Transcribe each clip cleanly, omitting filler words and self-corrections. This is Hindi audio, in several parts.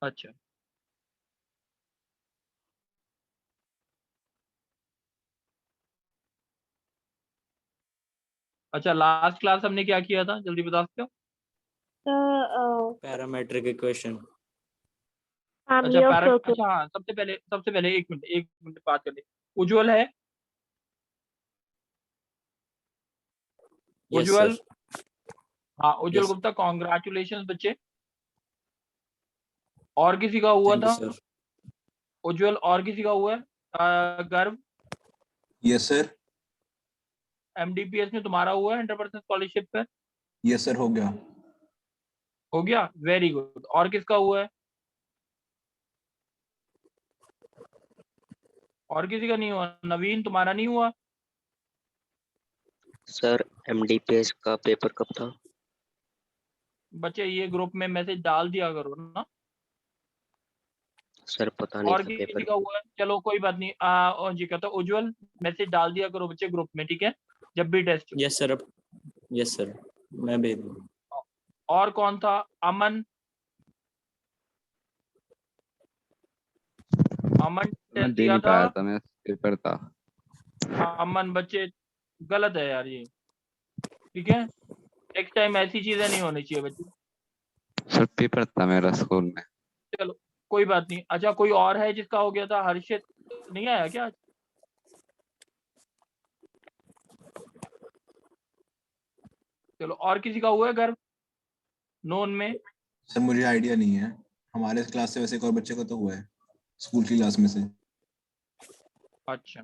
अच्छा अच्छा, लास्ट क्लास हमने क्या किया था, जल्दी बता सकते हो? Parametric equation. अच्छा अच्छा हाँ, सबसे पहले एक मिनट बात कर ले। उज्जवल है? यस उज्जवल, सर। हाँ उज्जवल यस, गुप्ता, कॉन्ग्रेचुलेशन बच्चे। और किसी का हुआ थैंक यू था? सर। उज्जवल, और किसी का हुआ है? गर्व, यस सर। एमडीपीएस में तुम्हारा हुआ है 100% स्कॉलरशिप पे? यस सर, हो गया। हो गया, वेरी गुड। और किसका हुआ है? और किसी का नहीं हुआ? नवीन, तुम्हारा नहीं हुआ? सर एमडीपीएस का पेपर कब था? बच्चे ये ग्रुप में मैसेज डाल दिया करो ना। सर पता नहीं और था किसी पेपर। का हुआ है? चलो कोई बात नहीं। और जी कहता हूँ, उज्जवल मैसेज डाल दिया करो बच्चे ग्रुप में, ठीक है, जब भी test yes sir. Yes sir, मैं भेज दूँ। हो। और कौन था? अमन, अमन मैं टेस्ट दे दिया नहीं था? पाया था, मैं पेपर था। अमन बच्चे, गलत है यार ये, ठीक है, नेक्स्ट टाइम ऐसी चीजें नहीं होनी चाहिए बच्चे। सर पेपर था मेरा स्कूल में। चलो कोई बात नहीं। अच्छा कोई और है जिसका हो गया था? हर्षित नहीं आया क्या आज? चलो, और किसी का हुआ है घर नोन में? सर मुझे आइडिया नहीं है, हमारे क्लास से वैसे एक और बच्चे को तो हुआ है, स्कूल की क्लास में से। अच्छा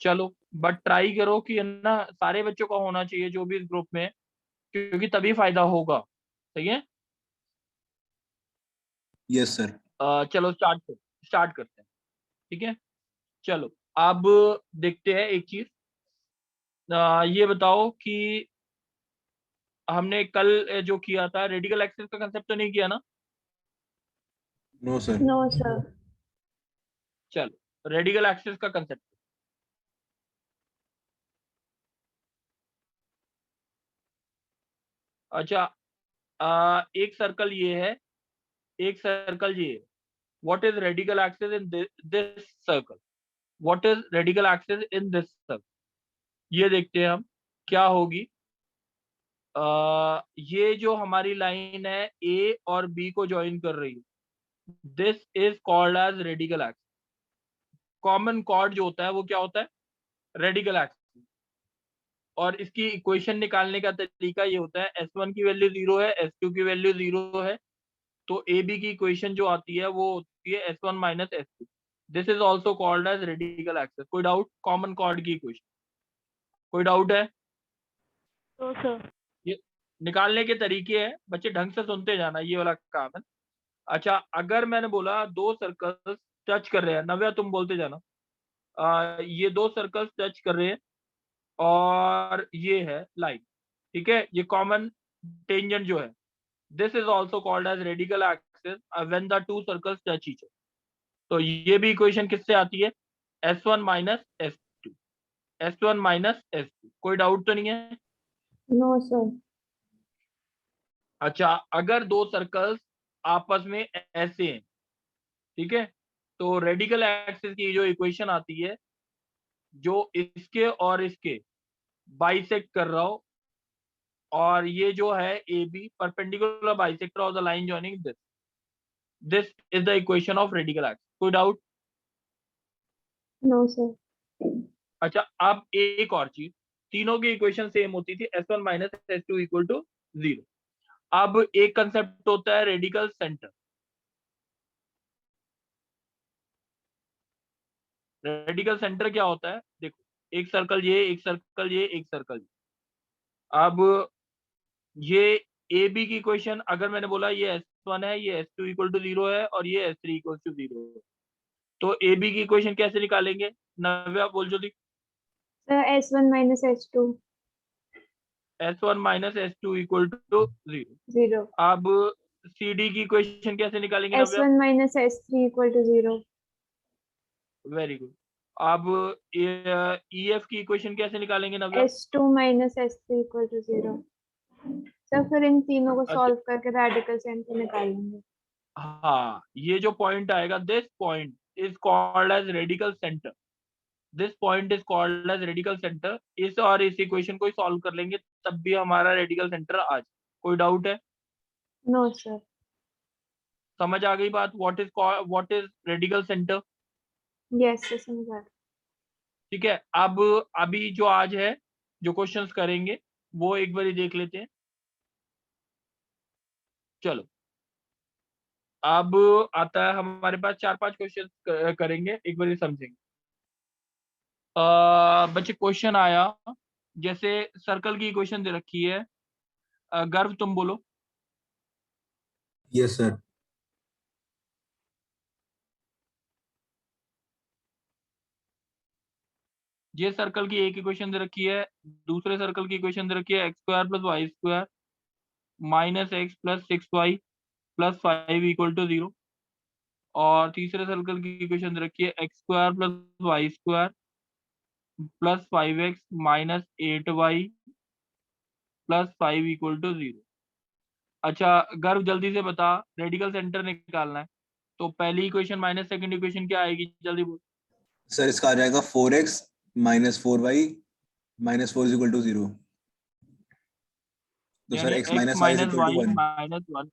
चलो, बट ट्राई करो कि है ना सारे बच्चों का होना चाहिए जो भी इस ग्रुप में है, क्योंकि तभी फायदा होगा। सही है। Yes sir. चलो स्टार्ट करते हैं, ठीक है। चलो, अब देखते हैं एक चीज। ये बताओ कि हमने कल जो किया था, रेडिकल एक्सेस का कंसेप्ट तो नहीं किया ना? No sir. No sir. चलो, रेडिकल एक्सेस का कंसेप्ट। अच्छा, एक सर्कल ये है, एक सर्कल ये है। What is radical axis in this circle? What is radical axis in this circle? ये देखते हैं हम क्या होगी। ये जो हमारी लाइन है ए और बी को ज्वाइन कर रही है, this is called as radical axis. Common chord जो होता है वो क्या होता है? Radical axis. और इसकी इक्वेशन निकालने का तरीका ये होता है, S1 की वैल्यू 0 है, S2 की वैल्यू 0 है, तो ए बी की इक्वेशन जो आती है वो होती है S1 minus S2। This is also called as radical axis. कोई डाउट? कॉमन कॉर्ड की इक्वेशन, कोई डाउट है? No sir. ये निकालने के तरीके हैं बच्चे, ढंग से सुनते जाना, ये वाला काम है। अच्छा, अगर मैंने बोला दो सर्कल्स टच कर रहे हैं, नव्या तुम बोलते जाना। ये दो सर्कल्स टच कर रहे हैं और ये है लाइन, ठीक है, ये कॉमन टेंजेंट जो है, this is also called as radical axis when the two circles touch each other. तो ये भी इक्वेशन किससे आती है? S1 minus S2, S1 minus S2। कोई डाउट तो नहीं है? No sir. अच्छा, अगर दो सर्कल्स आपस में ऐसे हैं, ठीक है, तो रेडिकल एक्सिस की जो इक्वेशन आती है, जो इसके और इसके बाइसेक्ट कर रहा हो, और ये जो है A B perpendicular bisector of the line joining this, this is the equation of radical axis. कोई डाउट? No sir. अच्छा, अब एक और चीज, तीनों की इक्वेशन सेम होती थी, S1 minus S2 equal to 0। अब एक कंसेप्ट होता है रेडिकल सेंटर। रेडिकल सेंटर क्या होता है? देखो, एक सर्कल ये, एक सर्कल ये, एक सर्कल ये। अब ये ए बी की इक्वेशन, अगर मैंने बोला ये S1 है, ये S2 इक्वल टू 0 है, और ये S3 इक्वल टू 0 है, तो ए बी की इक्वेशन कैसे निकालेंगे? नव्या बोल जल्दी। Sir S1 minus S2। S1 minus S2 equal to 0। 0। अब सी डी की इक्वेशन कैसे निकालेंगे Navya? S1 minus S3 equal to 0। Very good. अब ई एफ की इक्वेशन कैसे निकालेंगे Navya? S2 minus S3 equal to 0। Sir फिर इन तीनों को अच्छा, सॉल्व करके रेडिकल सेंटर निकालेंगे। हाँ, ये जो पॉइंट आएगा, this point is called as radical centre, this point is called as radical centre. इस और इस इक्वेशन को सॉल्व कर लेंगे तब भी हमारा रेडिकल सेंटर आ जाए। कोई डाउट है? No, sir. समझ आ गई बात? What is radical centre? Yes, sir, समझा। ठीक है, अब अभी जो आज है, जो क्वेश्चंस करेंगे वो एक बार देख लेते हैं। चलो, अब आता है हमारे पास 4-5 क्वेश्चन करेंगे, एक बार समझेंगे। बच्चे क्वेश्चन आया, जैसे सर्कल की इक्वेशन दे रखी है। गर्व तुम बोलो। Yes sir. ये सर्कल की एक इक्वेशन दे रखी है, दूसरे सर्कल की इक्वेशन दे रखी है x square plus y square minus x plus 6y plus 5 equal to 0, और तीसरे सर्कल की इक्वेशन दे रखी है x square plus y square plus 5x minus 8y plus 5 equal to 0। अच्छा गर्व, जल्दी से बता, रेडिकल सेंटर निकालना है, तो पहली इक्वेशन माइनस सेकंड इक्वेशन क्या आएगी, जल्दी बोल। सर इसका आ जाएगा 4x minus 4y minus 4 is equal to 0। तो यानी sir x x minus y is minus equal to y 1। Minus 1।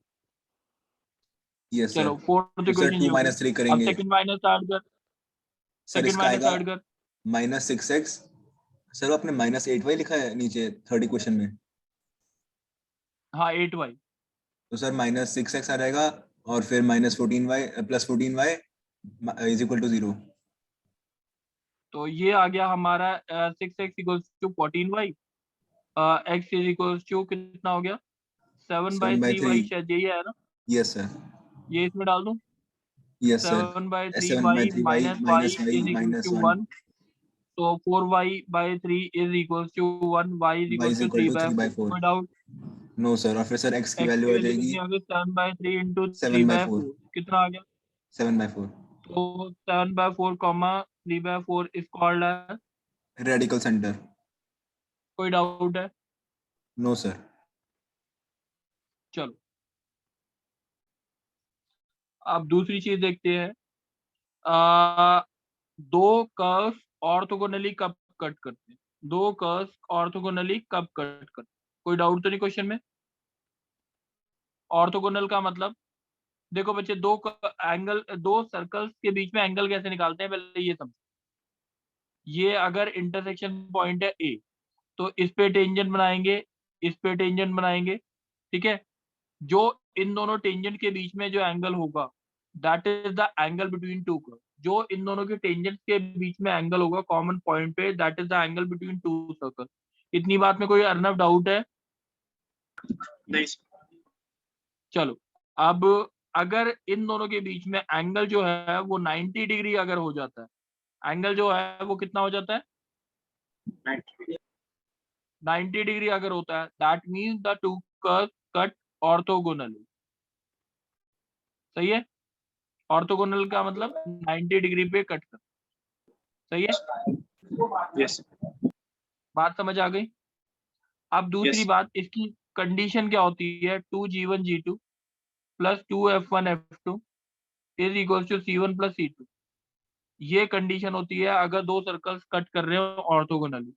Yes sir. चलो फोर्थ तो सर इक्वेशन ये 2 हो गई। माइनस 3 अब करेंगे। सेकंड माइनस ऐड कर, सर सेकंड इसका माइनस आएगा ऐड कर। Minus 6x। सर वो आपने माइनस 8y लिखा है नीचे थर्ड इक्वेशन में। हाँ 8y। तो सर माइनस 6x आ जाएगा और फिर minus 14y plus 14y is equal to 0। तो ये आ गया हमारा 6x equals to 14y, x is equals to कितना हो गया 7/3y, 7/3। शायद यही है ना, यस सर। ये इसमें डाल दूं। Yes sir. 7/3y 7/3y minus y minus y is equal minus to 1 1, तो 4y/3 is equals to 1, y is y equal is to equal to 3/4। 3/4। कोई डाउट? No sir. और फिर सर x की x की वैल्यू आ वैल्यू जाएगी कितनी आ गई, 7/3 इंटू 7/4। 3/4, कितना आ गया? 7/4। तो 7/4 कॉमा 3/4 इज कॉल्ड है। Radical centre. कोई डाउट है? No sir. चलो अब दूसरी चीज देखते हैं। आ, दो कर्व्स ऑर्थोगोनली कब कट करते हैं, दो कर्व्स ऑर्थोगोनली कब कट करते हैं? कोई डाउट तो नहीं क्वेश्चन में? ऑर्थोगोनल का मतलब, देखो बच्चे, एंगल, दो सर्कल्स के बीच में एंगल कैसे निकालते हैं पहले ये समझो। ये अगर इंटरसेक्शन पॉइंट है ए, तो इस पे टेंजेंट बनाएंगे, इस पे टेंजेंट बनाएंगे, ठीक है। जो इन दोनों टेंजेंट के बीच में जो एंगल होगा, that is the angle between two curve. जो इन दोनों के टेंजेंट के बीच में एंगल होगा कॉमन पॉइंट पे, that is the angle between two circle. इतनी बात में कोई अर्नव डाउट है? नहीं। चलो, अब अगर इन दोनों के बीच में एंगल जो है वो 90 डिग्री अगर हो जाता है, एंगल जो है वो कितना हो जाता है, 90 डिग्री अगर होता है, that means the two curve cut orthogonally. सही है? ऑर्थोगोनल का मतलब 90 डिग्री पे कट कर। सही है? यस। बात समझ आ गई? अब दूसरी बात, इसकी कंडीशन क्या होती है, 2g1 g2 plus 2f1 f2 is equal to c1 plus c2। ये कंडीशन होती है अगर दो सर्कल्स कट कर रहे हो ऑर्थोगोनली।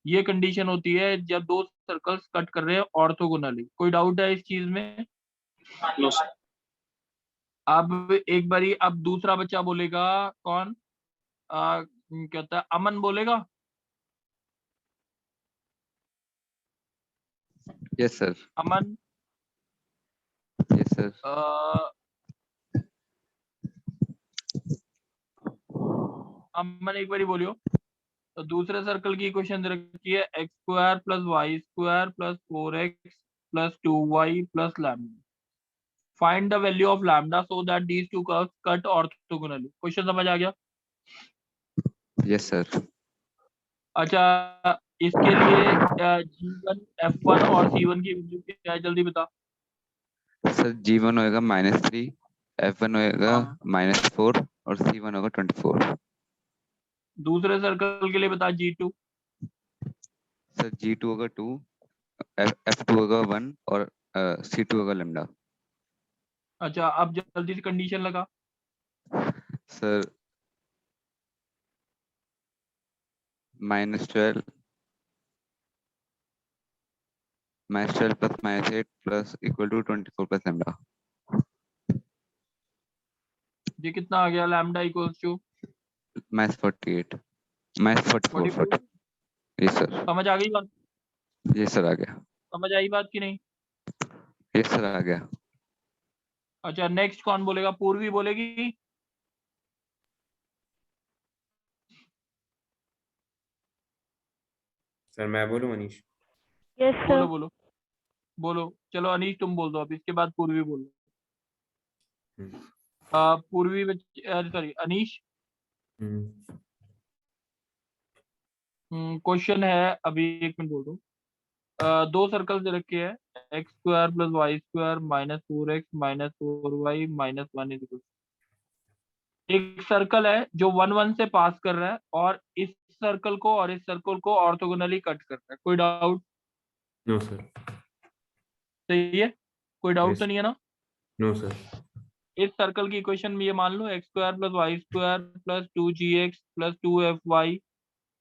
ये कंडीशन होती है जब दो सर्कल्स कट कर रहे हैं ऑर्थोगोनली। कोई डाउट है इस चीज में? No sir. अब एक बारी, अब दूसरा बच्चा बोलेगा, कौन कहता है, अमन बोलेगा। Yes sir. Aman, yes sir. Aman एक बारी बोलियो। तो दूसरे सर्कल की इक्वेशन दे रखी है x square plus y square plus 4x plus 2y plus lambda. Find the value of lambda so that these two curves cut orthogonally. Question समझ आ गया? Yes sir. अच्छा, इसके लिए g1 f1 और c1 की वैल्यू क्या है, जल्दी बता। सर G1 होएगा -3, F1 होएगा हाँ, -4 और C1 होगा 24। दूसरे सर्कल के लिए बता g2। सर G2 होगा 2, F2 होगा 1 और C2 होगा लैम्डा। अच्छा अब जल्दी से कंडीशन लगा। Sir -12 -12 plus -8 plus equal to 24 plus lambda. ये कितना आ गया? Lambda equals to -48 -44 44। ये सर, समझ आ गई बात? ये सर आ गया, समझ आई बात कि नहीं? ये सर आ गया। अच्छा नेक्स्ट कौन बोलेगा? पूर्वी बोलेगी? सर मैं बोलूं अनीश? Yes, बोलो sir. बोलो बोलो। चलो अनीश तुम बोल दो, अब इसके बाद पूर्वी बोलो। हम्म, पूर्वी सॉरी अनीश, हम्म, क्वेश्चन है अभी, एक मिनट बोल दो। दो सर्कल दे रखे हैं, x square plus y square -4x -4y -1 equal. एक सर्कल है जो 1 1 से पास कर रहा है और इस सर्कल को और इस सर्कल को ऑर्थोगोनली कट करता है। कोई डाउट? No sir. सही है, कोई डाउट यस। तो नहीं है ना? No sir. इस सर्कल की इक्वेशन में ये मान लो x square plus y square plus 2gx plus 2fy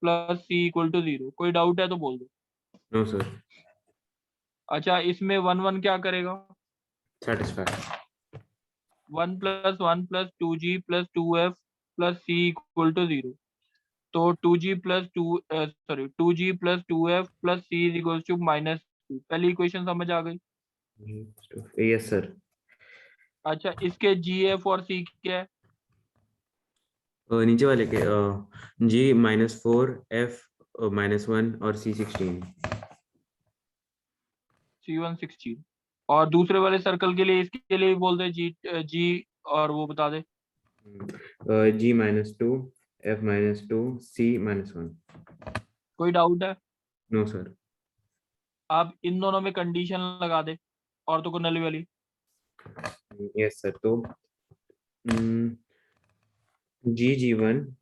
plus c equal to 0। कोई डाउट है तो बोल दो। No sir. अच्छा इसमें 1 1 क्या करेगा? Satisfy. 1 + 1 + 2g + 2f + c equal to 0। तो 2g + 2f + c is equal to -2। पहली इक्वेशन समझ आ गई? Yes sir. अच्छा इसके gf और c क्या है? नीचे वाले के जी -4 f -1 और c 16। c1 16। और दूसरे वाले सर्कल के लिए इसके लिए बोल दे g और वो बता दे। जी -2 f -2 c -1। कोई डाउट है? No sir. अब इन दोनों में कंडीशन लगा दे ऑर्थोगोनल वाली। Yes sir. तो g1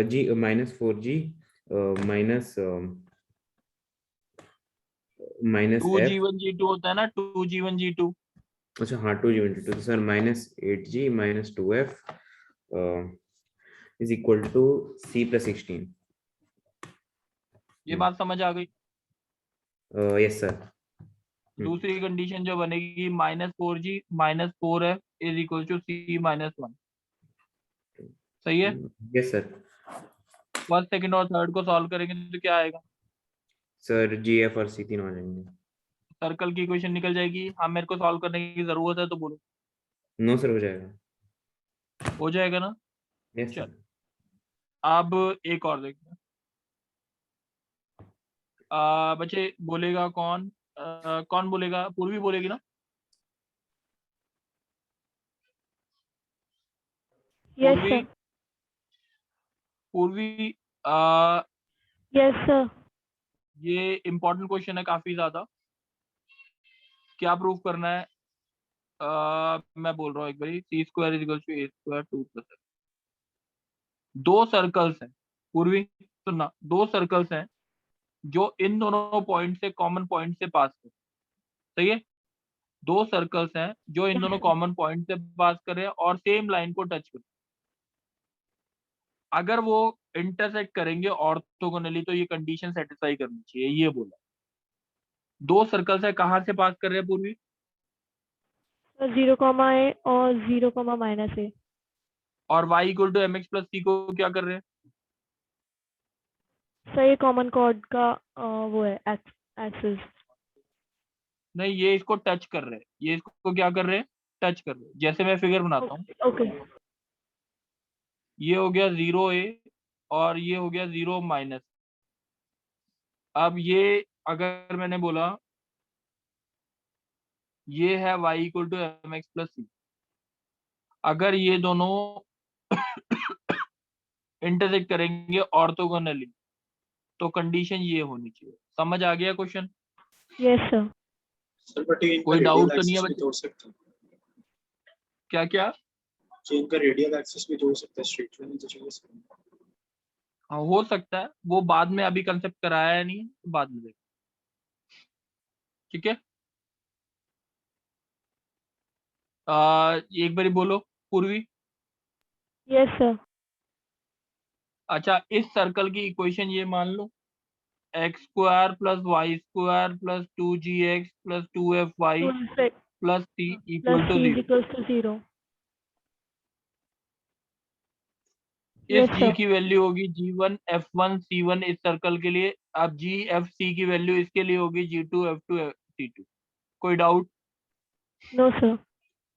g -4g minus -f। 2g1 g2 होता है ना, 2g1 g2। अच्छा हाँ 2g1 2 तो sir -8g -2f is equal to c + 16। ये बात समझ आ गई? Yes sir. दूसरी कंडीशन जो बनेगी -4g -4f is equal to c -1। सही है। Yes sir. फर्स्ट सेकंड और थर्ड को सॉल्व करेंगे तो क्या आएगा? सर gf और c तीनों आ जाएंगे। सर्कल की इक्वेशन निकल जाएगी। हाँ मेरे को सॉल्व करने की जरूरत है तो बोलो। नो सर हो जाएगा। हो जाएगा ना? यस चल सर। अब एक और देखते हैं। बच्चे बोलेगा कौन? कौन बोलेगा? पूर्वी बोलेगी ना? Yes, पूर्वी sir. पूर्वी Yes, sir. ये इंपॉर्टेंट क्वेश्चन है काफी ज्यादा। क्या प्रूफ करना है? मैं बोल रहा हूँ एक बारी, c square is equal to a square 2 + दो सर्कल्स हैं पूर्वी, सुनना, दो सर्कल्स हैं जो इन दोनों पॉइंट से कॉमन पॉइंट से पास कर। सही है, दो सर्कल्स हैं जो इन दोनों कॉमन पॉइंट से पास कर रहे हैं और सेम लाइन को टच कर। अगर वो इंटरसेक्ट करेंगे ऑर्थोगोनली तो ये कंडीशन सेटिस्फाई करनी चाहिए, ये बोला। दो सर्कल्स है, कहाँ से पास कर रहे हैं पूर्वी? Sir, 0, a और 0, -a. और y equal to mx + c को क्या कर रहे हैं? सर ये कॉमन कॉर्ड का वो है एक्सिस। नहीं, ये इसको टच कर रहे हैं, ये इसको क्या कर रहे हैं? टच कर रहे हैं। जैसे मैं फिगर बनाता हूँ, ओके। ये हो गया 0a और ये हो गया 0 - अब ये अगर मैंने बोला ये है y equal to mx + c, अगर ये दोनों इंटरसेक्ट करेंगे ऑर्थोगोनली तो कंडीशन ये होनी चाहिए। समझ आ गया question? Yes sir. Sir but ये इनका कोई रेडियल डाउट तो नहीं है एक्सिस भी बच्चे? जोड़ सकते हैं। क्या क्या? ये इनका रेडियल एक्सिस भी जोड़ सकते हैं, स्ट्रेट लाइन तो चाहिए सर। हाँ हो सकता है, वो बाद में, अभी कंसेप्ट कराया है नहीं तो बाद में देखें। ठीक है। एक बारी बोलो पूर्वी। Yes sir. अच्छा, इस सर्कल की इक्वेशन ये मान लो, x square plus y square plus 2gx plus 2fy 2 plus c plus equal to c is 0। Equals to 0। इस यस g सर। की वैल्यू होगी g1 f1 c1 इस सर्कल के लिए। अब g f c की वैल्यू इसके लिए होगी g2 f2 c2। कोई डाउट? No sir.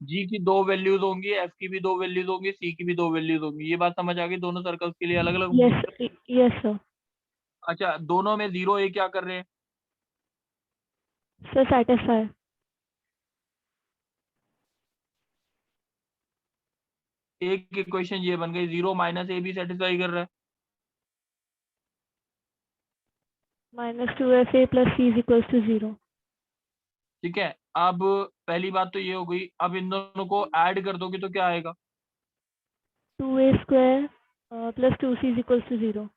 g की दो वैल्यूज होंगी, f की भी दो वैल्यूज होंगी, c की भी दो वैल्यूज होंगी। ये बात समझ आ गई? दोनों सर्कल्स के लिए अलग अलग होंगी। Yes yes sir. अच्छा, दोनों में 0 a क्या कर रहे हैं? Sir satisfy. एक इक्वेशन ये बन गई, 0 माइनस ए भी सेटिस्फाई कर रहा है। -2fa plus c is equals to 0। ठीक है, अब पहली बात तो ये हो गई। अब इन दोनों को ऐड कर दोगे तो क्या आएगा? 2a square plus 2c is equals to 0।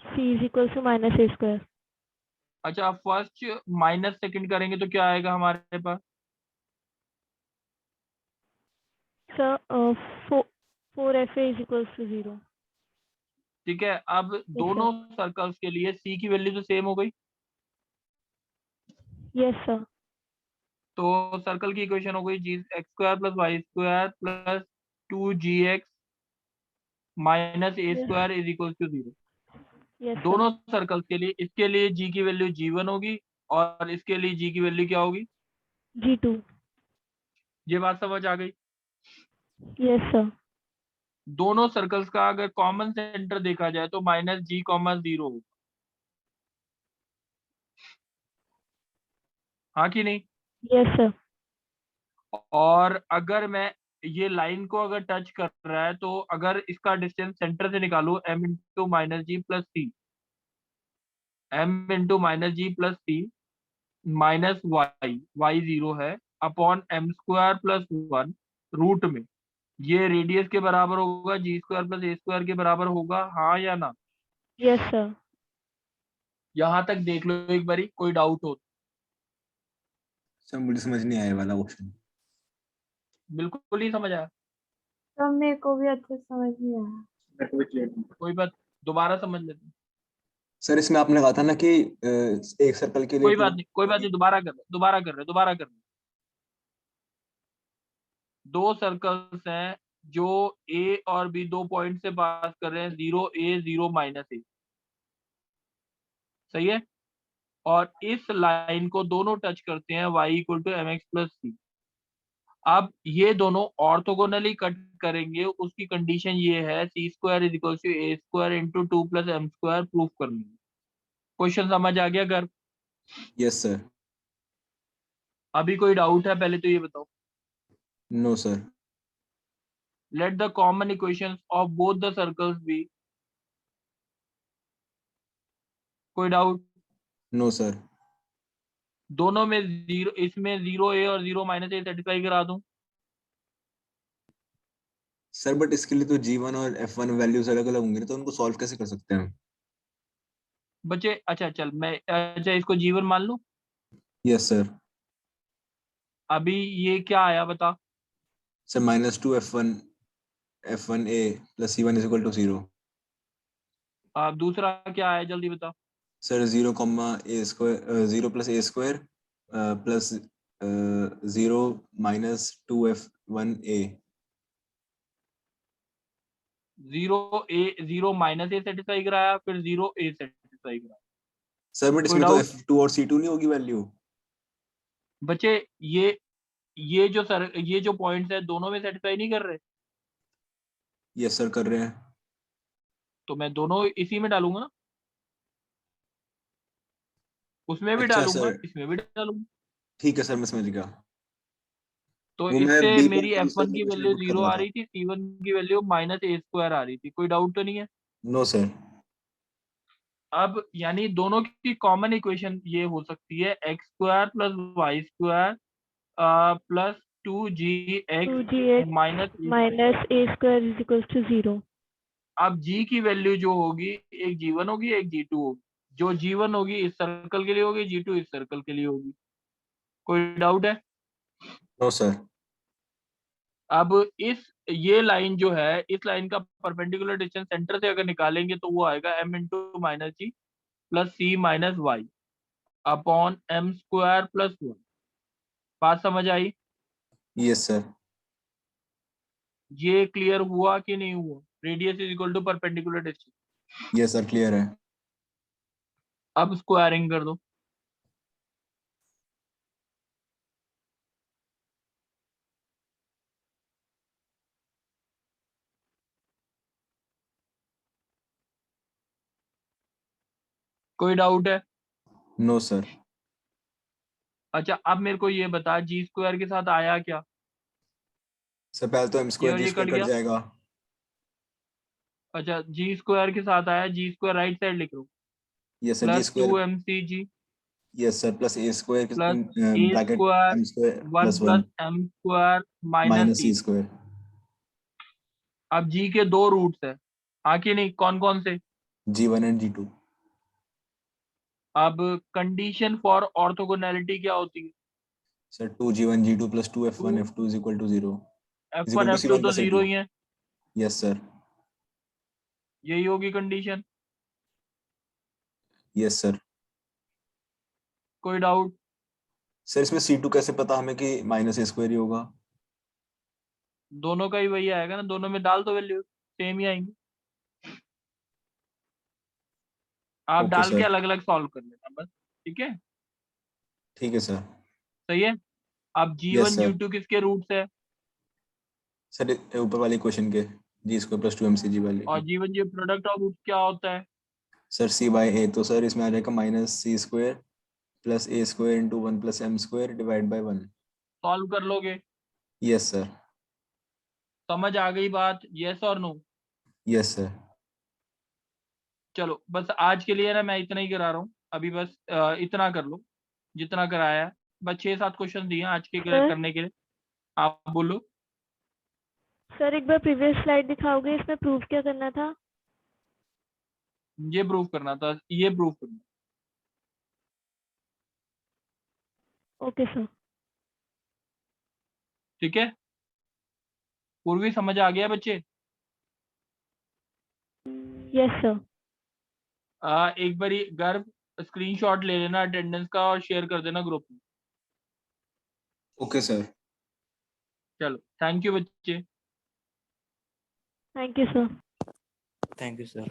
c is equals to -a square. अच्छा, फर्स्ट माइनस सेकंड करेंगे तो क्या आएगा हमारे पास? Sir 4fa is equals to 0। ठीक है, अब यस दोनों सर्कल्स के लिए c की वैल्यू तो सेम हो गई। सर। तो सर्कल की इक्वेशन हो गई g x square plus y square plus 2gx minus a yes square is equal to 0। Yes sir. दोनों सर्कल्स के लिए, इसके लिए g की वैल्यू g1 होगी और इसके लिए g की वैल्यू क्या होगी? g2। ये बात समझ आ गई? Yes sir. दोनों सर्कल्स का अगर कॉमन सेंटर देखा जाए तो -g, 0 होगा। हाँ कि नहीं? Yes sir. और अगर मैं ये लाइन को अगर टच कर रहा है तो अगर इसका डिस्टेंस सेंटर से निकालू m into minus g plus c, m into minus g plus c minus y 0 है upon m square plus 1 root में, ये रेडियस के बराबर होगा, जी स्क्वायर प्लस ए स्क्वायर के बराबर होगा, हाँ या ना? Yes sir. यहाँ तक देख लो एक बारी, कोई डाउट हो? सर मुझे समझ नहीं आया ये वाला क्वेश्चन। बिल्कुल ही समझ आया? तो मेरे को भी अच्छे से समझ नहीं आया। मेरे को भी क्लियर नहीं। कोई बात, दोबारा समझ लेते हैं। सर इसमें आपने कहा था ना कि एक सर्कल के लिए कोई बात नहीं, कोई बात नहीं, दोबारा कर रहे, दोबारा कर रहे, दोबारा कर रहे। दो सर्कल्स हैं जो ए और बी दो पॉइंट से पास कर रहे हैं, 0a 0 माइनस ए, सही है? और इस लाइन को दोनों टच करते हैं y equal to m x plus c. अब ये दोनों ऑर्थोगोनली कट करेंगे, उसकी कंडीशन ये है c square is equal to a square into 2 plus m square proof करनी है। क्वेश्चन समझ आ गया घर? Yes sir. अभी कोई डाउट है? पहले तो ये बताओ। No sir. Let the common equations of both the circles be. कोई डाउट? No sir. दोनों में 0, इसमें 0a और 0 माइनस ए सेटिस्फाई करा दूं? सर बट इसके लिए तो g1 और f1 वैल्यूज अलग अलग होंगे ना, तो उनको सॉल्व कैसे कर सकते हैं? बच्चे अच्छा चल मैं अच्छा इसको जीवन मान लूं। Yes sir. अभी ये क्या आया बता? Sir -2f1 a plus c1 is equal to 0। दूसरा क्या आया जल्दी बता? Sir 0 comma a square 0 plus A square plus 0 minus 2f1 a। 0 minus a satisfy कराया, फिर 0a सेटिस्फाई कराया। सर बट कोई इसमें तो डाउट? f2 और c2 नहीं होगी वैल्यू। बच्चे ये जो पॉइंट्स है दोनों में सेटिस्फाई नहीं कर रहे, यस सर कर रहे हैं। तो मैं दोनों इसी में डालूंगा ना, उसमें भी अच्छा डालूंगा सर, इसमें भी डालूंगा। ठीक है सर मैं समझ गया। तो वो मैं इससे b मेरी पर दूसरे f1 की क्वेश्चन वैल्यू पुट कर 0 रहा आ था। रही थी, c1 की वैल्यू माइनस ए स्क्वायर आ रही थी। कोई डाउट तो नहीं है? No sir. अब यानी दोनों की कॉमन इक्वेशन ये हो सकती है x square plus y square plus 2gx 2gx minus a. Minus a square is equals to 0। अब g की वैल्यू जो होगी, एक g1 होगी एक g2 होगी। जो g1 होगी इस सर्कल के लिए होगी, g2 इस सर्कल के लिए होगी। कोई डाउट है? No sir. अब ये लाइन जो है, इस लाइन का परपेंडिकुलर डिस्टेंस सेंटर से अगर निकालेंगे तो वो आएगा m into minus g plus c minus y upon m square plus 1। बात समझ आई? Yes sir. ये क्लियर हुआ कि नहीं हुआ? Radius is equal to perpendicular distance. Yes sir, clear है। अब स्क्वायरिंग कर दो। कोई डाउट है? No sir. अच्छा, अब मेरे को ये बता, जी स्क्वायर के साथ आया क्या? सर पहले तो एम ये स्क्वायर और जी ये स्क्वायर कट कट गया। जाएगा। अच्छा, जी स्क्वायर के साथ आया, जी स्क्वायर राइट साइड लिख लो, yes sir, G plus square. 2mcg yes sir, plus A square plus A bracket square M square 1 plus plus 1 m square minus minus C C. Square. अब जी के दो रूट्स है, हाँ कि नहीं? कौन कौन से? G1 and G2। अब कंडीशन फॉर ऑर्थोगोनैलिटी क्या होती है? Sir 2G1 G2 plus 2F1 F2 is equal to 0 is f1 equal to f2 C1 तो प्लस जीरो A2। ही है, यस सर। यही होगी कंडीशन। Yes sir. कोई डाउट? सर इसमें C2 कैसे पता हमें कि माइनस ए स्क्वायर ही होगा? दोनों का ही वही आएगा ना, दोनों में डाल दो वैल्यू, सेम ही आएंगे। आप ओके डाल के सर। अलग अलग सॉल्व कर लेना बस, ठीक है? ठीक है सर। सही है। अब यस G1 सर। G2 किसके रूट्स है? सर ऊपर वाले क्वेश्चन के जी स्क्वायर प्लस 2mcg वाले और के। G1 G product of root क्या होता है? सर C बाय ए, तो सर इसमें आ जाएगा minus c square plus A square into 1 plus m square divide by 1। Solve कर लोगे? Yes sir. समझ आ गई बात? यस और नो? Yes sir. चलो बस आज के लिए ना मैं इतना ही करा रहा हूँ अभी, बस इतना कर लो जितना कराया है। बस 6-7 क्वेश्चन दिए हैं आज के सर करने के लिए। आप बोलो। सर एक बार प्रीवियस स्लाइड दिखाओगे, इसमें प्रूफ क्या करना था? ये प्रूफ करना था, ये प्रूफ करना। Okay sir. ठीक है, पूर्वी समझ आ गया बच्चे? Yes sir. एक बारी घर स्क्रीनशॉट ले लेना अटेंडेंस का और शेयर कर देना ग्रुप में। Okay sir. चलो, थैंक यू बच्चे। Thank you sir. Thank you sir.